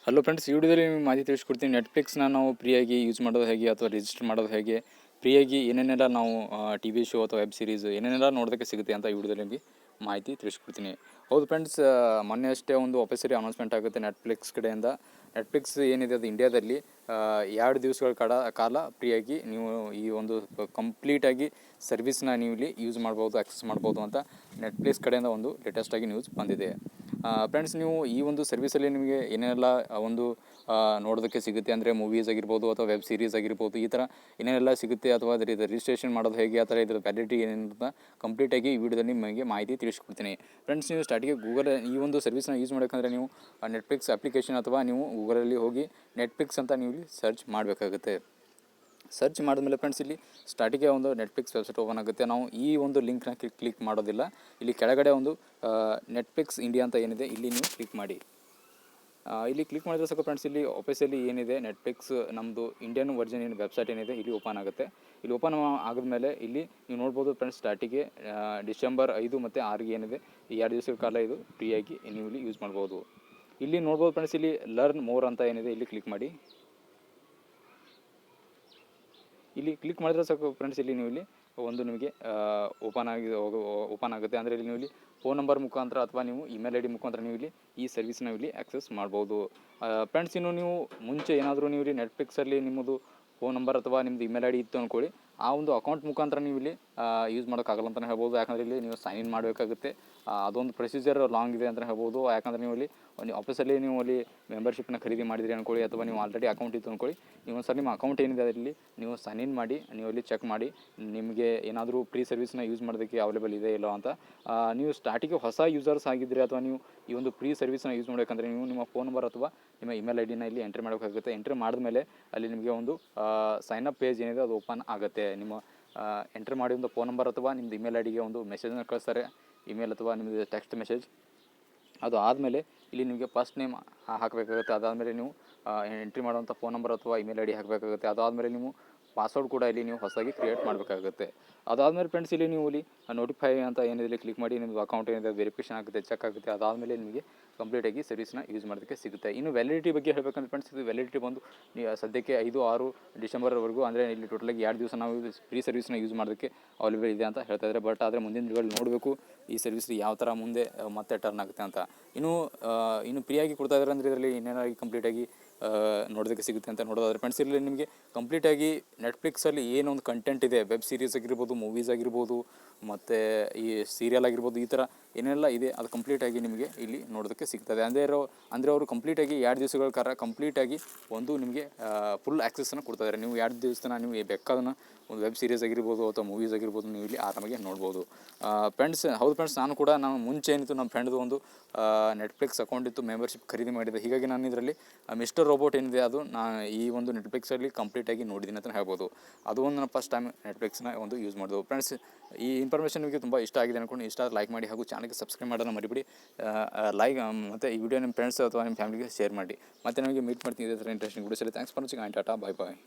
Hello friends, ಈ ವಿಡಿಯೋದಲ್ಲಿ ನಿಮಗೆ ಮಾಹಿತಿ ತಿಳಿಸ್ಕೊಡ್ತೀನಿ. ನೆಟ್ಫ್ಲಿಕ್ಸ್ನ ನಾವು ಫ್ರೀಯಾಗಿ ಯೂಸ್ ಮಾಡೋದು ಹೇಗೆ ಅಥವಾ ರಿಜಿಸ್ಟರ್ ಮಾಡೋದು ಹೇಗೆ, ಫ್ರೀಯಾಗಿ ಏನೇನೆಲ್ಲ ನಾವು ಟಿ ವಿ ಶೋ ಅಥವಾ ವೆಬ್ ಸೀರೀಸ್ ಏನೇನೆಲ್ಲ ನೋಡೋದಕ್ಕೆ ಸಿಗುತ್ತೆ ಅಂತ ಈ ವಿಡಿಯೋದಲ್ಲಿ ನಿಮಗೆ ಮಾಹಿತಿ ತಿಳಿಸ್ಕೊಡ್ತೀನಿ. ಹೌದು ಫ್ರೆಂಡ್ಸ್, ಮೊನ್ನೆ ಅಷ್ಟೇ ಒಂದು ಆಫೀಸರಿ ಅನೌನ್ಸ್ಮೆಂಟ್ ಆಗುತ್ತೆ ನೆಟ್ಫ್ಲಿಕ್ಸ್ ಕಡೆಯಿಂದ. ನೆಟ್ಫ್ಲಿಕ್ಸ್ ಏನಿದೆ ಅದು ಇಂಡಿಯಾದಲ್ಲಿ 2 ದಿವಸಗಳ ಕಾಲ ಫ್ರೀಯಾಗಿ ನೀವು ಈ ಒಂದು ಕಂಪ್ಲೀಟಾಗಿ ಸರ್ವಿಸ್ನ ನೀವು ಇಲ್ಲಿ ಯೂಸ್ ಮಾಡ್ಬೋದು, ಆಕ್ಸೆಸ್ ಮಾಡ್ಬೋದು ಅಂತ ನೆಟ್ಫ್ಲಿಕ್ಸ್ ಕಡೆಯಿಂದ ಒಂದು ಲೇಟೆಸ್ಟಾಗಿ ನ್ಯೂಸ್ ಬಂದಿದೆ. ಫ್ರೆಂಡ್ಸ್, ನೀವು ಈ ಒಂದು ಸರ್ವಿಸಲ್ಲಿ ನಿಮಗೆ ಏನೇನೆಲ್ಲ ಒಂದು ನೋಡೋದಕ್ಕೆ ಸಿಗುತ್ತೆ ಅಂದರೆ ಮೂವೀಸ್ ಆಗಿರ್ಬೋದು ಅಥವಾ ವೆಬ್ ಸೀರೀಸ್ ಆಗಿರ್ಬೋದು, ಈ ಥರ ಏನೇನೆಲ್ಲ ಸಿಗುತ್ತೆ ಅಥವಾ ಅದರ ರಿಜಿಸ್ಟ್ರೇಷನ್ ಮಾಡೋದು ಹೇಗೆ, ಆ ಥರ ಇದರ ವ್ಯಾಲಿಡಿಟಿ ಏನೇನಂತ ಕಂಪ್ಲೀಟಾಗಿ ಈ ವಿಡಿಯೋದಲ್ಲಿ ನಿಮಗೆ ಮಾಹಿತಿ ತಿಳಿಸ್ಕೊಡ್ತೀನಿ. ಫ್ರೆಂಡ್ಸ್, ನೀವು ಸ್ಟಾರ್ಟಿಗೆ ಗೂಗಲ್ ಈ ಒಂದು ಸರ್ವಿಸ್ನ ಯೂಸ್ ಮಾಡೋಕ್ಕಂದರೆ ನೀವು ನೆಟ್ಫ್ಲಿಕ್ಸ್ ಅಪ್ಲಿಕೇಶನ್ ಅಥವಾ ನೀವು ಗೂಗಲಲ್ಲಿ ಹೋಗಿ ನೆಟ್ಫ್ಲಿಕ್ಸ್ ಅಂತ ನೀವು ಇಲ್ಲಿ ಸರ್ಚ್ ಮಾಡಬೇಕಾಗುತ್ತೆ. ಸರ್ಚ್ ಮಾಡಿದ್ಮೇಲೆ ಫ್ರೆಂಡ್ಸ್, ಇಲ್ಲಿ ಸ್ಟಾರ್ಟಿಗೆ ಒಂದು ನೆಟ್ಫ್ಲಿಕ್ಸ್ ವೆಬ್ಸೈಟ್ ಓಪನ್ ಆಗುತ್ತೆ. ನಾವು ಈ ಒಂದು ಲಿಂಕ್ನ ಕ್ಲಿಕ್ ಮಾಡೋದಿಲ್ಲ. ಇಲ್ಲಿ ಕೆಳಗಡೆ ಒಂದು ನೆಟ್ಫ್ಲಿಕ್ಸ್ ಇಂಡಿಯಾ ಅಂತ ಏನಿದೆ ಇಲ್ಲಿ ನೀವು ಕ್ಲಿಕ್ ಮಾಡಿ. ಇಲ್ಲಿ ಕ್ಲಿಕ್ ಮಾಡಿದ್ರೆ ಸಾಕು ಫ್ರೆಂಡ್ಸ್, ಇಲ್ಲಿ ಆಫೀಸಲ್ಲಿ ಏನಿದೆ ನೆಟ್ಫ್ಲಿಕ್ಸ್ ನಮ್ಮದು ಇಂಡಿಯನ್ ವರ್ಜನ್ ಏನು ವೆಬ್ಸೈಟ್ ಏನಿದೆ ಇಲ್ಲಿ ಓಪನ್ ಆಗುತ್ತೆ. ಇಲ್ಲಿ ಓಪನ್ ಆಗಿದ್ಮೇಲೆ ಇಲ್ಲಿ ನೀವು ನೋಡ್ಬೋದು ಫ್ರೆಂಡ್ಸ್, ಸ್ಟಾರ್ಟಿಗೆ ಡಿಸೆಂಬರ್ 5 ಮತ್ತು 6 ಏನಿದೆ ಈ 2 ದಿವಸಗಳ ಕಾಲ ಇದು ಫ್ರೀಯಾಗಿ ನೀವು ಇಲ್ಲಿ ಯೂಸ್ ಮಾಡ್ಬೋದು. ಇಲ್ಲಿ ನೋಡ್ಬೋದು ಫ್ರೆಂಡ್ಸ್, ಇಲ್ಲಿ ಲರ್ನ್ ಮೋರ್ ಅಂತ ಏನಿದೆ ಇಲ್ಲಿ ಕ್ಲಿಕ್ ಮಾಡಿ. ಇಲ್ಲಿ ಕ್ಲಿಕ್ ಮಾಡಿದ್ರೆ ಸಾಕು ಫ್ರೆಂಡ್ಸ್, ಇಲ್ಲಿ ನೀವು ಇಲ್ಲಿ ಒಂದು ನಿಮಗೆ ಓಪನ್ ಆಗುತ್ತೆ. ಅಂದರೆ ಇಲ್ಲಿ ನೀವು ಇಲ್ಲಿ ಫೋನ್ ನಂಬರ್ ಮುಖಾಂತರ ಅಥವಾ ನೀವು ಇಮೇಲ್ ಐ ಡಿ ಮುಖಾಂತರ ನೀವು ಇಲ್ಲಿ ಈ ಸರ್ವಿಸ್ನ ಇಲ್ಲಿ ಆಕ್ಸೆಸ್ ಮಾಡ್ಬೋದು. ಫ್ರೆಂಡ್ಸ್, ಇನ್ನು ನೀವು ಮುಂಚೆ ಏನಾದರೂ ನೀವು ಇಲ್ಲಿ ನೆಟ್ಫ್ಲಿಕ್ಸಲ್ಲಿ ನಿಮ್ಮದು ಫೋನ್ ನಂಬರ್ ಅಥವಾ ನಿಮ್ಮದು ಇಮೇಲ್ ಐ ಡಿ ಇತ್ತು ಅಂದ್ಕೊಳ್ಳಿ, ಆ ಒಂದು ಅಕೌಂಟ್ ಮುಖಾಂತರ ನೀವು ಇಲ್ಲಿ ಯೂಸ್ ಮಾಡೋಕ್ಕಾಗಲ್ಲ ಅಂತಲೇ ಹೇಳ್ಬೋದು. ಯಾಕಂದರೆ ಇಲ್ಲಿ ನೀವು ಸೈನ್ ಇನ್ ಮಾಡಬೇಕಾಗುತ್ತೆ. ಅದೊಂದು ಪ್ರೊಸೀಜರ್ ಲಾಂಗ್ ಇದೆ ಅಂತಲೇ ಹೇಳ್ಬೋದು. ಯಾಕಂದರೆ ನೀವು ಇಲ್ಲಿ ಒಂದು ಆಫೀಸಲ್ಲಿ ನೀವು ಅಲ್ಲಿ ಮೆಂಬರ್ಶಿಪ್ನ ಖರೀದಿ ಮಾಡಿದಿರಿ ಅಂದ್ಕೊಳ್ಳಿ, ಅಥವಾ ನೀವು ಆಲ್ರೆಡಿ ಅಕೌಂಟ್ ಇತ್ತು ಅಂದ್ಕೊಳ್ಳಿ, ನೀವು ಒಂದು ಸಲ ನಿಮ್ಮ ಅಕೌಂಟ್ ಏನಿದೆ ಅದರಲ್ಲಿ ನೀವು ಸೈನ್ ಇನ್ ಮಾಡಿ ನೀವು ಅಲ್ಲಿ ಚೆಕ್ ಮಾಡಿ ನಿಮಗೆ ಏನಾದರೂ ಫ್ರೀ ಸರ್ವಿಸ್ನ ಯೂಸ್ ಮಾಡೋದಕ್ಕೆ ಅವೈಲೇಬಲ್ ಇದೆ ಇಲ್ಲೋ ಅಂತ. ನೀವು ಸ್ಟಾರ್ಟಿಗೆ ಹೊಸ ಯೂಸರ್ಸ್ ಆಗಿದ್ದರೆ ಅಥವಾ ನೀವು ಈ ಒಂದು ಫ್ರೀ ಸರ್ವಿಸ್ನ ಯೂಸ್ ಮಾಡಬೇಕಂದ್ರೆ ನೀವು ನಿಮ್ಮ ಫೋನ್ ನಂಬರ್ ಅಥವಾ ನಿಮ್ಮ ಇಮೇಲ್ ಐ ಡಿನ ಇಲ್ಲಿ ಎಂಟ್ರಿ ಮಾಡಬೇಕಾಗುತ್ತೆ. ಎಂಟ್ರಿ ಮಾಡಿದ್ಮೇಲೆ ಅಲ್ಲಿ ನಿಮಗೆ ಒಂದು ಸೈನ್ ಅಪ್ ಪೇಜ್ ಏನಿದೆ ಅದು ಓಪನ್ ಆಗುತ್ತೆ. ನಿಮ್ಮ ಎಂಟ್ರಿ ಮಾಡಿ ಒಂದು ಫೋನ್ ನಂಬರ್ ಅಥವಾ ನಿಮ್ಮದು ಇಮೇಲ್ ಐ ಡಿಗೆ ಒಂದು ಮೆಸೇಜನ್ನು ಕಳಿಸ್ತಾರೆ, ಇಮೇಲ್ ಅಥವಾ ನಿಮ್ಮದು ಟೆಕ್ಸ್ಟ್ ಮೆಸೇಜ್. ಅದು ಆದಮೇಲೆ ಇಲ್ಲಿ ನಿಮಗೆ ಫಸ್ಟ್ ನೇಮ್ ಹಾಕಬೇಕಾಗುತ್ತೆ. ಅದಾದಮೇಲೆ ನೀವು ಎಂಟ್ರಿ ಮಾಡುವಂಥ ಫೋನ್ ನಂಬರ್ ಅಥವಾ ಇಮೇಲ್ ಐ ಡಿ ಹಾಕಬೇಕಾಗುತ್ತೆ. ಅದಾದಮೇಲೆ ನೀವು ಪಾಸ್ವರ್ಡ್ ಕೂಡ ಇಲ್ಲಿ ನೀವು ಹೊಸದಾಗಿ ಕ್ರಿಯೇಟ್ ಮಾಡಬೇಕಾಗುತ್ತೆ. ಅದಾದಮೇಲೆ ಫ್ರೆಂಡ್ಸ್, ಇಲ್ಲಿ ನೀವು ಇಲ್ಲಿ ನೋಟಿಫೈ ಅಂತ ಏನಿದೆ ಇಲ್ಲಿ ಕ್ಲಿಕ್ ಮಾಡಿ ನಿಮ್ಮದು ಅಕೌಂಟ್ ಏನಿದೆ ವೆರಿಫಿಕೇಷನ್ ಆಗುತ್ತೆ, ಚೆಕ್ ಆಗುತ್ತೆ. ಅದಾದಮೇಲೆ ನಿಮಗೆ ಕಂಪ್ಲೀಟಾಗಿ ಸರ್ವಿಸ್ನ ಯೂಸ್ ಮಾಡೋದಕ್ಕೆ ಸಿಗುತ್ತೆ. ಇನ್ನು ವ್ಯಾಲಿಡಿಟಿ ಬಗ್ಗೆ ಹೇಳಬೇಕಂದ್ರೆ ಫ್ರೆಂಡ್ಸ್, ಇದು ವ್ಯಾಲಿಡಿಟಿ ಬಂದು ಸದ್ಯಕ್ಕೆ 5-6 ಡಿಸೆಂಬರ್ವರೆಗೂ, ಅಂದರೆ ಇಲ್ಲಿ ಟೋಟಲಾಗಿ 2 ದಿವಸ ನಾವು ಫ್ರೀ ಸರ್ವಿಸ್ನ ಯೂಸ್ ಮಾಡೋದಕ್ಕೆ ಅವೈಲೇಬಲ್ ಇದೆ ಅಂತ ಹೇಳ್ತಾಯಿದ್ದಾರೆ. ಬಟ್ ಆದರೆ ಮುಂದಿನ ದಿನಗಳಲ್ಲಿ ನೋಡಬೇಕು ಈ ಸರ್ವಿಸ್ ಯಾವ ಥರ ಮುಂದೆ ಮತ್ತೆ ಟರ್ನ್ ಆಗುತ್ತೆ ಅಂತ. ಇನ್ನು ಫ್ರೀಯಾಗಿ ಕೊಡ್ತಾ ಇದ್ದಾರೆ ಅಂದರೆ ಇದರಲ್ಲಿ ಇನ್ನೇನಾಗಿ ಕಂಪ್ಲೀಟಾಗಿ ನೋಡೋದಕ್ಕೆ ಸಿಗುತ್ತೆ ಅಂತ ನೋಡೋದಾದ್ರೆ ಫ್ರೆಂಡ್ಸ್, ಇಲ್ಲಿ ನಿಮಗೆ ಕಂಪ್ಲೀಟಾಗಿ ನೆಟ್ಫ್ಲಿಕ್ಸಲ್ಲಿ ಏನೊಂದು ಕಂಟೆಂಟ್ ಇದೆ, ವೆಬ್ ಸೀರೀಸ್ ಆಗಿರ್ಬೋದು, ಮೂವೀಸ್ ಆಗಿರ್ಬೋದು, ಮತ್ತು ಈ ಸೀರಿಯಲ್ ಆಗಿರ್ಬೋದು, ಈ ಥರ ಏನೆಲ್ಲ ಇದೆ ಅದು ಕಂಪ್ಲೀಟಾಗಿ ನಿಮಗೆ ಇಲ್ಲಿ ನೋಡೋದಕ್ಕೆ ಸಿಗ್ತದೆ. ಅಂದರೆ ಅವರು ಕಂಪ್ಲೀಟಾಗಿ 2 ದಿವಸಗಳ ಕಾಲ ಕಂಪ್ಲೀಟಾಗಿ ಒಂದು ನಿಮಗೆ ಫುಲ್ ಆ್ಯಕ್ಸೆಸ್ಸನ್ನು ಕೊಡ್ತಾಯಿದ್ದಾರೆ. ನೀವು 2 ದಿವಸ ನೀವು ಬೇಕಾದನ್ನು ಒಂದು ವೆಬ್ ಸೀರೀಸ್ ಆಗಿರ್ಬೋದು ಅಥವಾ ಮೂವೀಸ್ ಆಗಿರ್ಬೋದು ನೀವು ಇಲ್ಲಿ ಆರಾಮಾಗಿ ನೋಡ್ಬೋದು. ಹೌದು ಫ್ರೆಂಡ್ಸ್, ನಾನು ಮುಂಚೆ ಏನಿತ್ತು ನಮ್ಮ ಫ್ರೆಂಡ್ದು ಒಂದು ನೆಟ್ಫ್ಲಿಕ್ಸ್ ಅಕೌಂಟ್ ಇತ್ತು, ಮೆಂಬರ್ಶಿಪ್ ಖರೀದಿ ಮಾಡಿದೆ. ಹೀಗಾಗಿ ನಾನು ಇದರಲ್ಲಿ ಮಿಸ್ಟರ್ ರೋಬೋಟ್ ಏನಿದೆ ಅದು ಈ ಒಂದು ನೆಟ್ಫ್ಲಿಕ್ಸಲ್ಲಿ ಕಂಪ್ಲೀಟಾಗಿ ನೋಡಿದ್ದೀನಿ ಅಂತ ಹೇಳ್ಬೋದು. ಅದು ಒಂದು ನಾನು ಫಸ್ಟ್ ಟೈಮ್ ನೆಟ್ಫ್ಲಿಕ್ಸ್ನ ಒಂದು ಯೂಸ್ ಮಾಡೋದು. ಫ್ರೆಂಡ್ಸ್, ಈ ಇನ್ಫಾರ್ಮೇಷನ್ ನಿಮಗೆ ತುಂಬ ಇಷ್ಟ ಆಗಿದೆ ಅಂದ್ಕೊಂಡು ಇಷ್ಟ ಲೈಕ್ ಮಾಡಿ ಹಾಗೂ ಚಾನಲ್ಗೆ ಸಬ್ಸ್ಕ್ರೈಬ್ ಮಾಡೋಣ ಮರಿಬಿಡಿ. ಮತ್ತು ಈ ವಿಡಿಯೋ ನಿಮ್ಮ ಫ್ರೆಂಡ್ಸ್ ಅಥವಾ ನಿಮ್ಮ ಫ್ಯಾಮಿಲಿಗೆ ಶೇರ್ ಮಾಡಿ. ಮತ್ತು ನಮಗೆ ಮೀಟ್ ಮಾಡ್ತೀನಿ ಇದೇ ಥರ ಇಂಟ್ರೆಸ್ಟಿಂಗ್ ವಿಡಿಯೋಸಲ್ಲಿ. Thanks for watching and tata, bye bye.